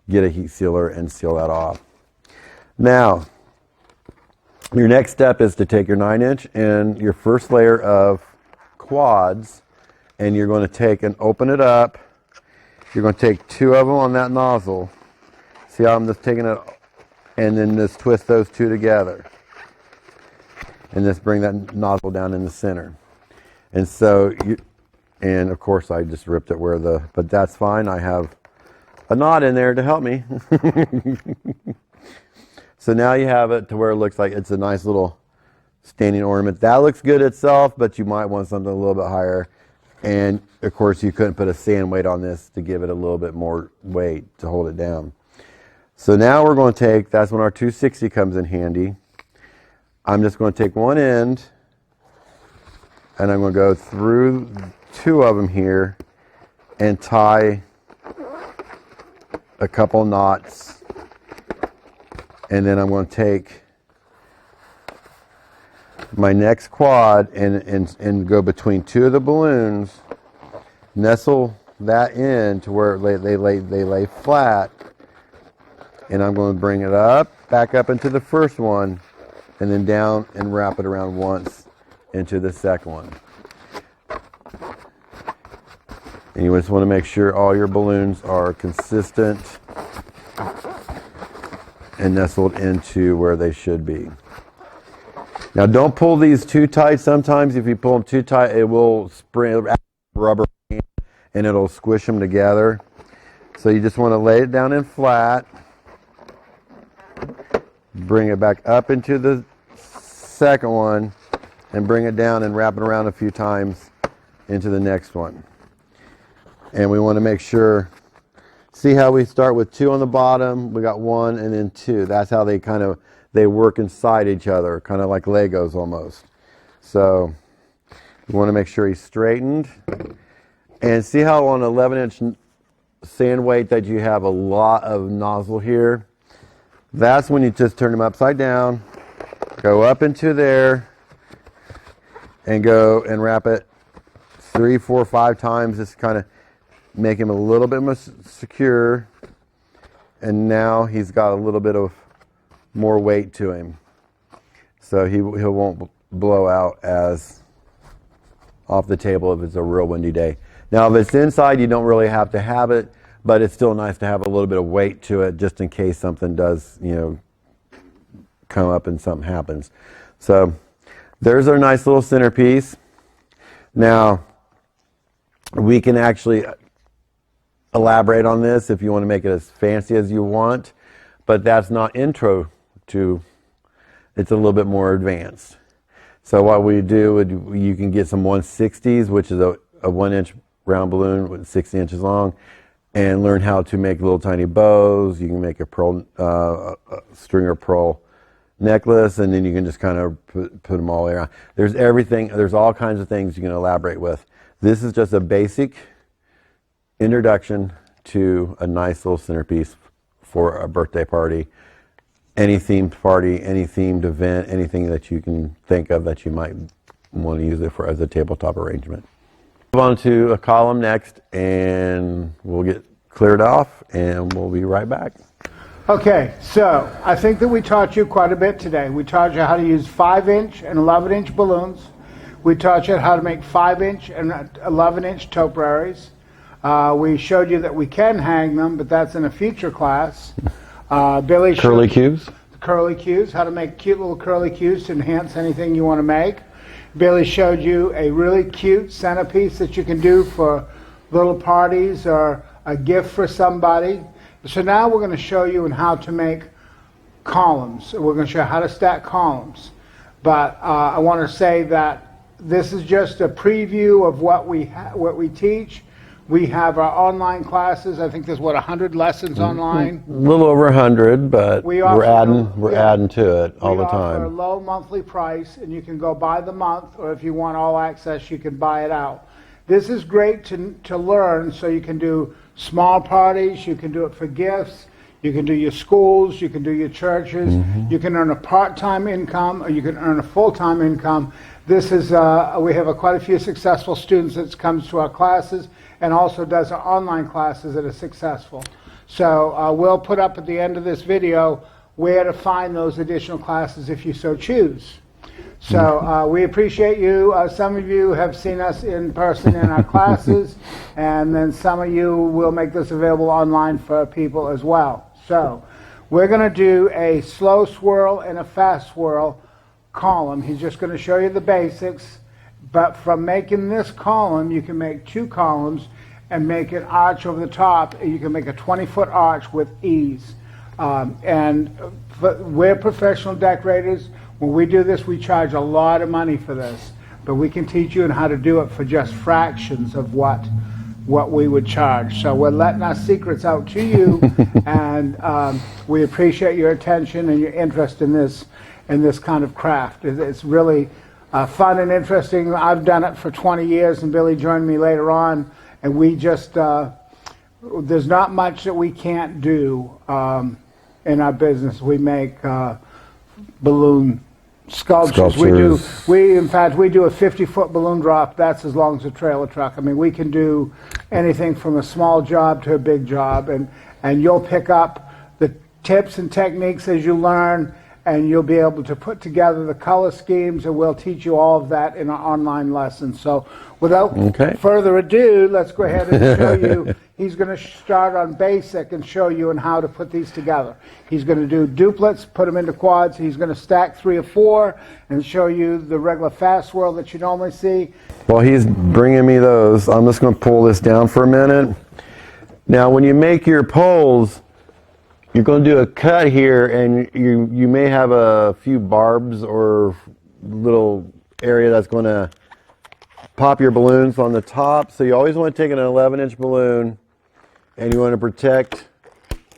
get a heat sealer and seal that off. Now, your next step is to take your 9-inch and your first layer of quads, and you're going to take and open it up. You're going to take 2 of them on that nozzle. See how I'm just taking it, and then just twist those 2 together. And just bring that nozzle down in the center. And so, and of course I just ripped it but that's fine. I have a knot in there to help me. So now you have it to where it looks like it's a nice little standing ornament. That looks good itself, but you might want something a little bit higher. And of course you couldn't put a sand weight on this to give it a little bit more weight to hold it down. So now we're going to take, that's when our 260 comes in handy. I'm just going to take one end and I'm going to go through 2 of them here and tie a couple knots. And then I'm going to take my next quad and go between 2 of the balloons, nestle that in to where they lay flat, and I'm going to bring it up, back up into the first one, and then down and wrap it around once into the second one. And you just want to make sure all your balloons are consistent and nestled into where they should be. Now don't pull these too tight. Sometimes if you pull them too tight, it will spring rubber and it'll squish them together. So you just want to lay it down in flat. Bring it back up into the second one and bring it down and wrap it around a few times into the next one. And we want to make sure, see how we start with 2 on the bottom, we got 1 and then 2. That's how they work inside each other, kind of like Legos almost. So we want to make sure he's straightened. And see how on an 11-inch sand weight that you have a lot of nozzle here? That's when you just turn them upside down, go up into there, and go and wrap it 3, 4, 5 times. Just kind of make him a little bit more secure. And now he's got a little bit of more weight to him. So he won't blow out as off the table if it's a real windy day. Now if it's inside, you don't really have to have it, but it's still nice to have a little bit of weight to it just in case something does, come up and something happens. So there's our nice little centerpiece. Now we can actually elaborate on this if you want to make it as fancy as you want, but that's not intro to, it's a little bit more advanced. So what we do, you can get some 160s, which is a 1-inch round balloon with 60 inches long, and learn how to make little tiny bows. You can make a pearl, stringer pearl necklace, and then you can just kind of put them all around. There's everything, there's all kinds of things you can elaborate with. This is just a basic introduction to a nice little centerpiece for a birthday party, any themed party, any themed event, anything that you can think of that you might want to use it for as a tabletop arrangement. Move on to a column next, and we'll get cleared off, and we'll be right back. Okay, so I think that we taught you quite a bit today. We taught you how to use 5-inch and 11-inch balloons. We taught you how to make 5-inch and 11-inch topiaries. We showed you that we can hang them, but that's in a future class. Billy showed Curlicues. Curlicues, how to make cute little curlicues to enhance anything you want to make. Billy showed you a really cute centerpiece that you can do for little parties or a gift for somebody. So now we're going to show you how to make columns. We're going to show you how to stack columns. But I want to say that this is just a preview of what we teach. We have our online classes. I think there's 100 lessons online. A little over 100, but we're adding to it all the time. We offer a low monthly price, and you can go by the month, or if you want all access, you can buy it out. This is great to learn, so you can do small parties, you can do it for gifts, you can do your schools, you can do your churches, you can earn a part-time income, or you can earn a full-time income. This is, we have quite a few successful students that comes to our classes, and also does our online classes that are successful. So we'll put up at the end of this video where to find those additional classes if you so choose. So we appreciate you. Some of you have seen us in person in our classes, and then some of you will make this available online for people as well. So we're going to do a slow swirl and a fast swirl column. He's just going to show you the basics. But from making this column, you can make 2 columns and make an arch over the top. You can make a 20-foot arch with ease. We're professional decorators. When we do this, we charge a lot of money for this. But we can teach you how to do it for just fractions of what we would charge. So we're letting our secrets out to you, and we appreciate your attention and your interest in this kind of craft. It's really fun and interesting. I've done it for 20 years, and Billy joined me later on, and we just, there's not much that we can't do in our business. We make balloon sculptures. In fact, we do a 50-foot balloon drop. That's as long as a trailer truck. I mean, we can do anything from a small job to a big job, and you'll pick up the tips and techniques as you learn, and you'll be able to put together the color schemes, and we'll teach you all of that in our online lesson. So without further ado, let's go ahead and show you. He's going to start on basic and show you on how to put these together. He's going to do duplets, put them into quads. He's going to stack 3 or 4 and show you the regular fast swirl that you normally see. While he's bringing me those, I'm just going to pull this down for a minute. Now when you make your poles, you're going to do a cut here, and you may have a few barbs or little area that's going to pop your balloons on the top. So you always want to take an 11-inch balloon, and you want to protect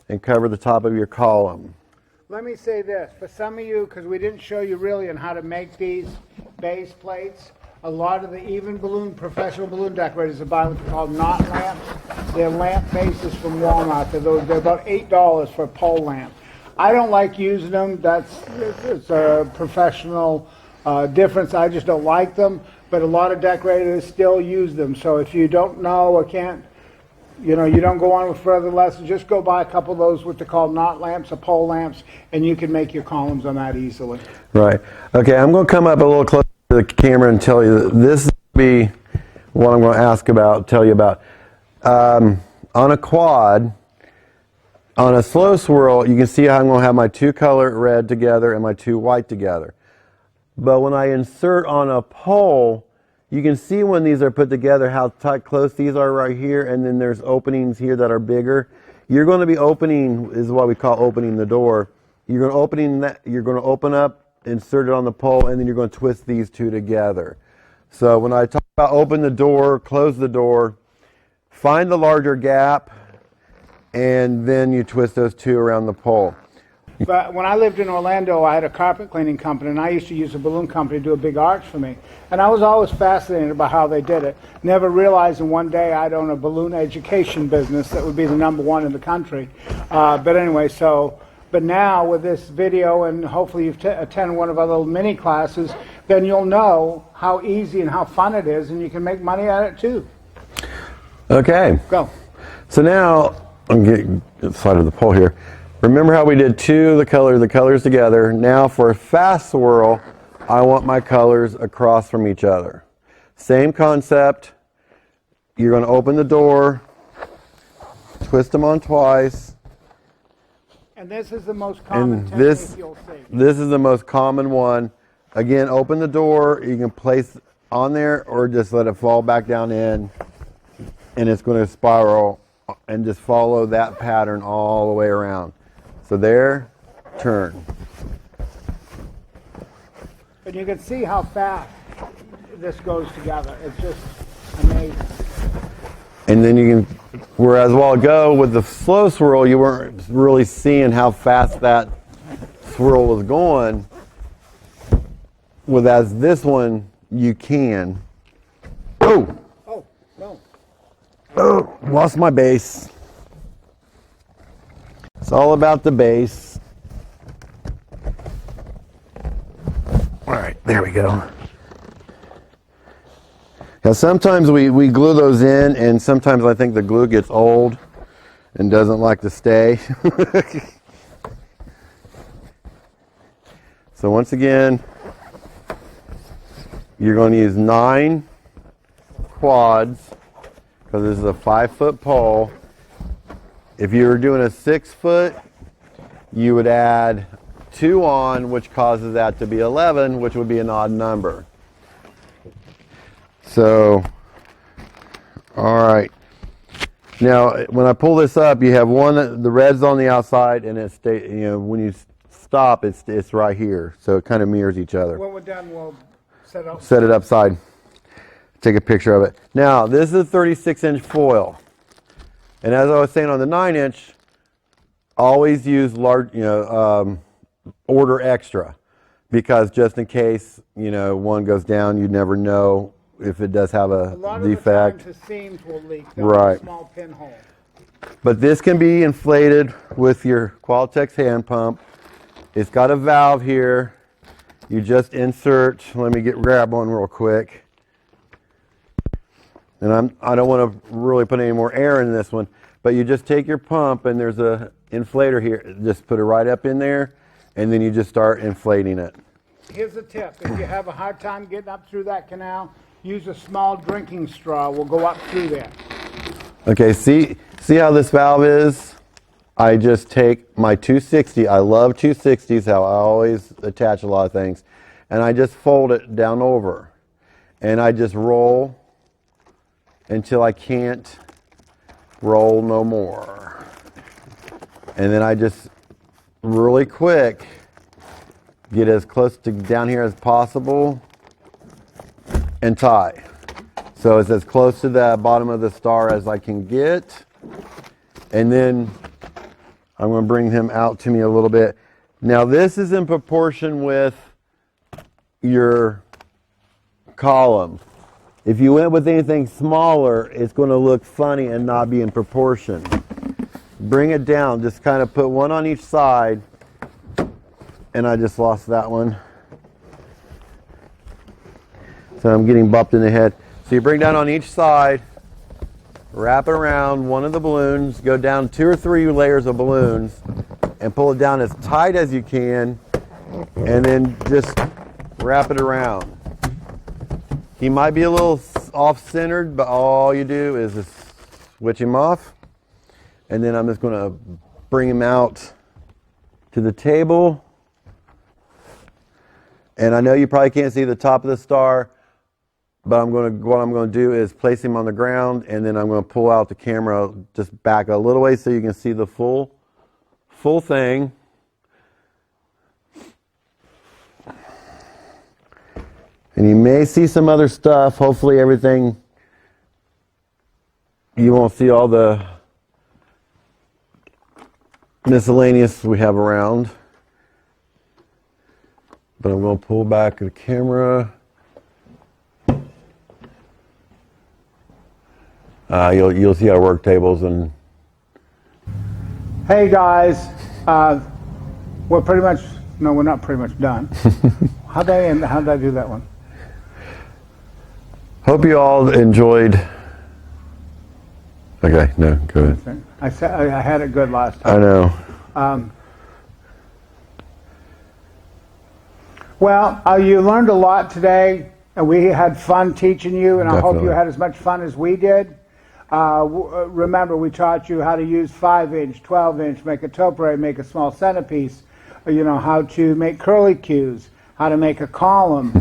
and cover the top of your column. Let me say this, for some of you, because we didn't show you really on how to make these base plates, a lot of the even balloon, professional balloon decorators are buying what they call knot lamps. They're lamp bases from Walmart. They're about $8 for a pole lamp. I don't like using them. It's a professional difference. I just don't like them. But a lot of decorators still use them. So if you don't know or can't, you don't go on with further lessons, just go buy a couple of those, what they call knot lamps or pole lamps, and you can make your columns on that easily. Right. Okay, I'm going to come up a little closer to the camera and tell you that this will be what I'm going to tell you about. On a quad, on a slow swirl, you can see how I'm going to have my 2 color red together and my 2 white together. But when I insert on a pole, you can see when these are put together how tight, close these are right here, and then there's openings here that are bigger. You're going to be opening, is what we call opening the door. You're going to open up, insert it on the pole, and then you're going to twist these 2 together. So when I talk about open the door, close the door, find the larger gap, and then you twist those 2 around the pole. But when I lived in Orlando, I had a carpet cleaning company, and I used to use a balloon company to do a big arch for me. And I was always fascinated by how they did it, never realizing one day I'd own a balloon education business that would be the #1 in the country. But anyway, but now with this video, and hopefully you've attended one of our little mini classes, then you'll know how easy and how fun it is, and you can make money at it too. Okay. Go. So now, I'm getting the side of the pole here. Remember how we did 2 the colors together. Now for a fast swirl, I want my colors across from each other. Same concept. You're going to open the door, twist them on twice. And this is the most common technique you'll see. This is the most common one. Again, open the door. You can place on there or just let it fall back down in, and it's going to spiral, and just follow that pattern all the way around. So there, turn. But you can see how fast this goes together. It's just amazing. And then you can, whereas a while ago with the slow swirl, you weren't really seeing how fast that swirl was going. Whereas this one, you can. Oh! Oh, no. Oh, lost my base. It's all about the base. All right, there we go. Now sometimes we glue those in, and sometimes I think the glue gets old and doesn't like to stay. So once again, you're going to use 9 quads, because this is a 5-foot pole. If you were doing a 6-foot, you would add 2 on, which causes that to be 11, which would be an odd number. So, all right. Now, when I pull this up, you have the red's on the outside, and when you stop, it's right here. So it kind of mirrors each other. When we're done, we'll set it upside. Take a picture of it. Now, this is a 36-inch foil. And as I was saying on the 9-inch, always use large, order extra, because just in case, one goes down, you never know if it does have a lot defect. Of the times the seams will leak. Right. A small pinhole. But this can be inflated with your Qualitex hand pump. It's got a valve here. You just insert. Let me grab one real quick. And I don't want to really put any more air in this one, but you just take your pump, and there's a inflator here. Just put it right up in there, and then you just start inflating it. Here's a tip. If you have a hard time getting up through that canal, use a small drinking straw. We'll go up through there. Okay, see how this valve is? I just take my 260. I love 260s, how I always attach a lot of things. And I just fold it down over. And I just roll until I can't roll no more. And then I just really quick get as close to down here as possible and tie. So it's as close to the bottom of the star as I can get. And then I'm going to bring him out to me a little bit. Now this is in proportion with your column. If you went with anything smaller, it's going to look funny and not be in proportion. Bring it down, just kind of put one on each side. And I just lost that one. So I'm getting bopped in the head. So you bring down on each side, wrap it around one of the balloons, go down 2 or 3 layers of balloons, and pull it down as tight as you can, and then just wrap it around. He might be a little off-centered, but all you do is just switch him off, and then I'm just going to bring him out to the table. And I know you probably can't see the top of the star, but what I'm going to do is place him on the ground, and then I'm going to pull out the camera just back a little way so you can see the full thing. And you may see some other stuff. Hopefully everything, you won't see all the miscellaneous we have around. But I'm going to pull back the camera. You'll see our work tables and. Hey guys, we're pretty much, no, we're not pretty much done. How'd I do that one? Hope you all enjoyed. Okay, no, go ahead. I had it good last time. I know. Well, you learned a lot today, and we had fun teaching you, and Definitely. I hope you had as much fun as we did. Remember, we taught you how to use 5-inch, 12-inch, make a topiary, make a small centerpiece, how to make curlicues, how to make a column,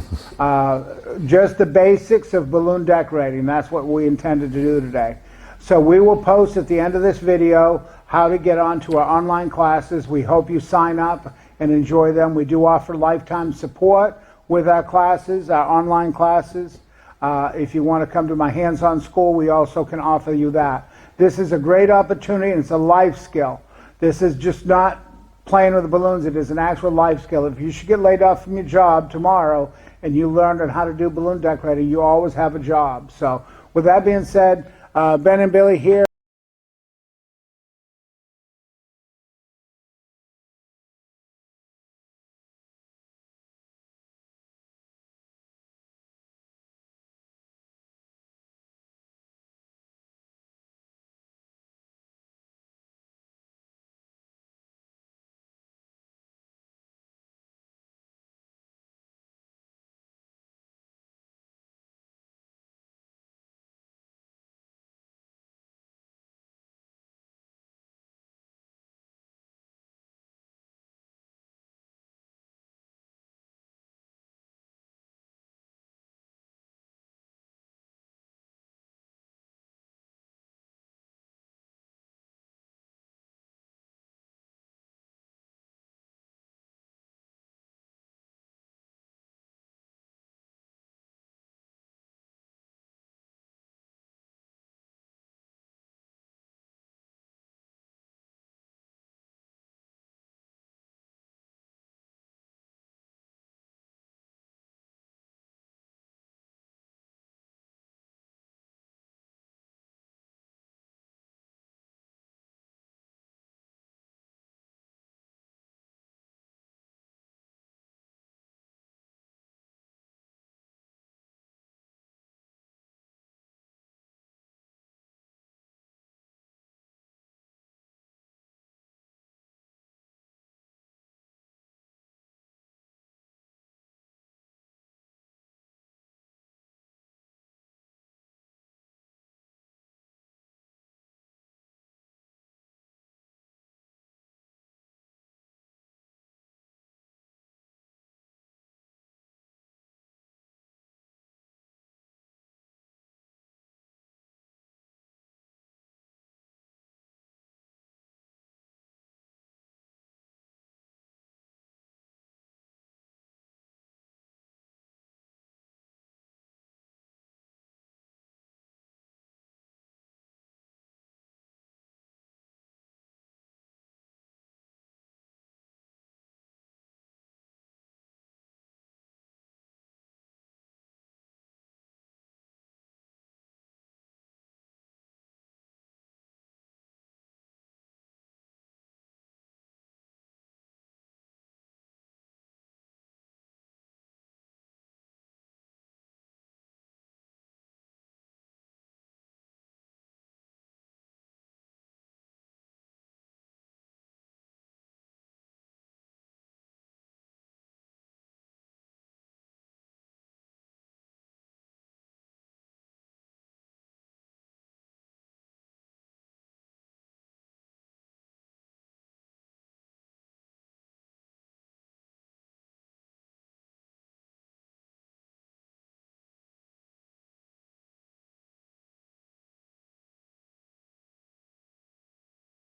just the basics of balloon decorating. That's what we intended to do today. So we will post at the end of this video how to get onto our online classes. We hope you sign up and enjoy them. We do offer lifetime support with our classes, our online classes. If you want to come to my hands-on school, we also can offer you that. This is a great opportunity, and it's a life skill. This is just not playing with the balloons. It is an actual life skill. If you should get laid off from your job tomorrow and you learned how to do balloon decorating, you always have a job. So with that being said, Ben and Billy here.